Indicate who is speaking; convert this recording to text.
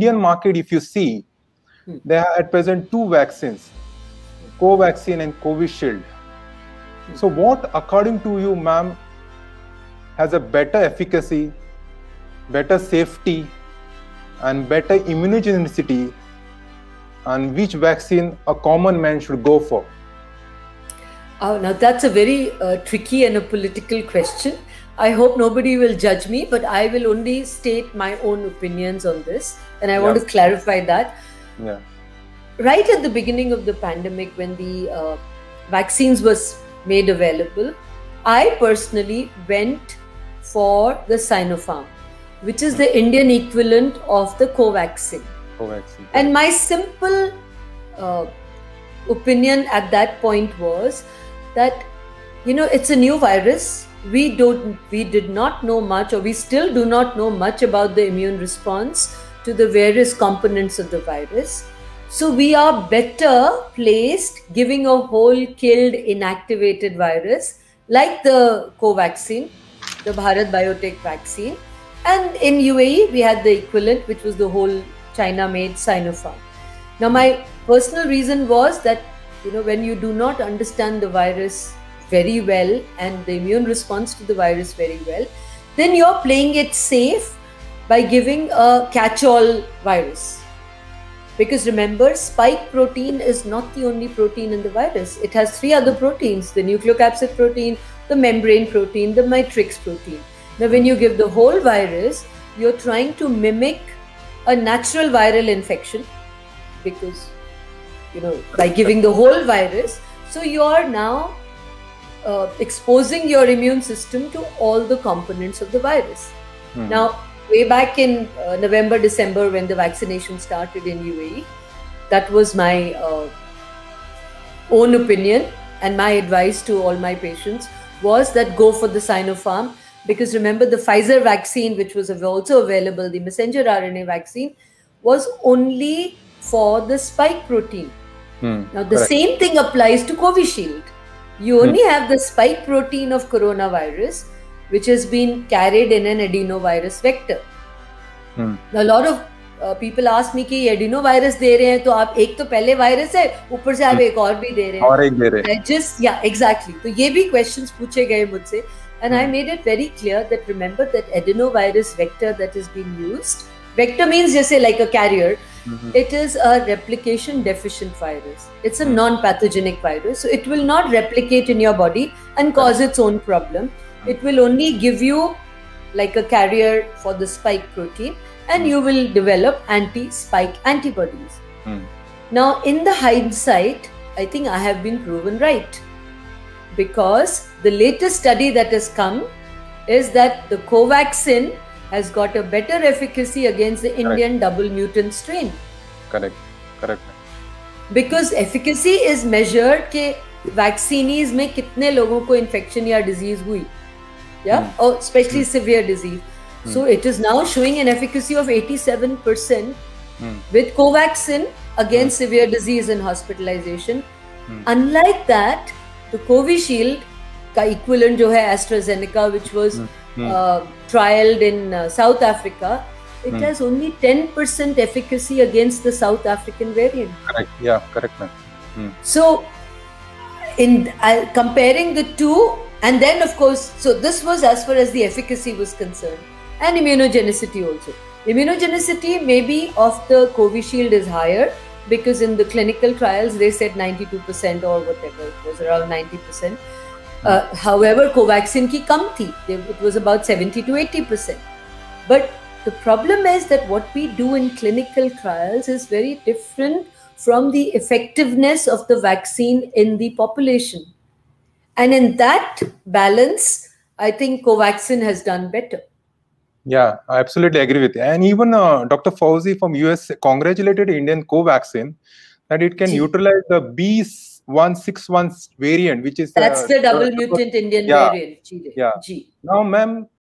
Speaker 1: Indian market, if you see, there are at present two vaccines, Covaxin and Covishield. So what, according to you, ma'am, has a better efficacy, better safety, and better immunogenicity, and which vaccine a common man should go for?
Speaker 2: Now that's a very tricky and a political question. I hope nobody will judge me, but I will only state my own opinions on this, and I want to clarify that.
Speaker 1: Yeah.
Speaker 2: Right at the beginning of the pandemic, when the vaccines was made available, I personally went for the Sinopharm, which is the Indian equivalent of the Covaxin. And my simple opinion at that point was that, it's a new virus. We did not know much, or we still do not know much about the immune response to the various components of the virus. So we are better placed giving a whole killed inactivated virus like the Covaxin, the Bharat Biotech vaccine. And in UAE, we had the equivalent, which was the whole China-made Sinopharm. Now, my personal reason was that, when you do not understand the virus very well and the immune response to the virus very well, then you're playing it safe by giving a catch-all virus. Because remember, spike protein is not the only protein in the virus. It has 3 other proteins: the nucleocapsid protein, the membrane protein, the matrix protein. Now, when you give the whole virus, you're trying to mimic a natural viral infection, because, by giving the whole virus, so you are now exposing your immune system to all the components of the virus. Now, way back in November, December, when the vaccination started in UAE, that was my own opinion, and my advice to all my patients was that go for the Sinopharm, because remember, the Pfizer vaccine, which was also available, the messenger RNA vaccine, was only for the spike protein. Now, the same thing applies to Covishield. You only have the spike protein of coronavirus, which has been carried in an adenovirus vector. Now, a lot of people ask me कि adenovirus दे रहे हैं, तो आप एक तो पहले virus है, ऊपर से आप एक और भी दे रहे हैं.
Speaker 1: और एक दे रहे हैं.
Speaker 2: Exactly. तो ये भी questions पूछे गए मुझसे, and I made it very clear that remember that adenovirus vector that is being used, vector means जैसे like a carrier. It is a replication deficient virus. It's a non-pathogenic virus, so it will not replicate in your body and cause its own problem. It will only give you like a carrier for the spike protein, and you will develop anti-spike antibodies. Now, in the hindsight, I think I have been proven right, because the latest study that has come is that the Covaxin has got a better efficacy against the Indian double mutant strain.
Speaker 1: Correct.
Speaker 2: Because efficacy is measured कि vaccinees में कितने लोगों को infection या disease हुई, or especially severe disease. So it is now showing an efficacy of 87% with Covaxin against severe disease and hospitalization. Unlike that, the Covishield का equivalent जो है AstraZeneca, which was trialed in South Africa, it has only 10% efficacy against the South African variant.
Speaker 1: Correct. Yeah, correct, ma'am.
Speaker 2: So, in comparing the two, and then of course, so this was as far as the efficacy was concerned, and immunogenicity also. Immunogenicity maybe of the Covishield is higher, because in the clinical trials they said 92% or whatever, it was around 90%. However, Covaxin ki kam thi, it was about 70 to 80%. But the problem is that what we do in clinical trials is very different from the effectiveness of the vaccine in the population. And in that balance, I think Covaxin has done better.
Speaker 1: Yeah, I absolutely agree with you. And even Dr. Fauzi from US congratulated Indian Covaxin that it can utilize the B161 variant, which is
Speaker 2: that's the double mutant Indian variant.
Speaker 1: Now, ma'am,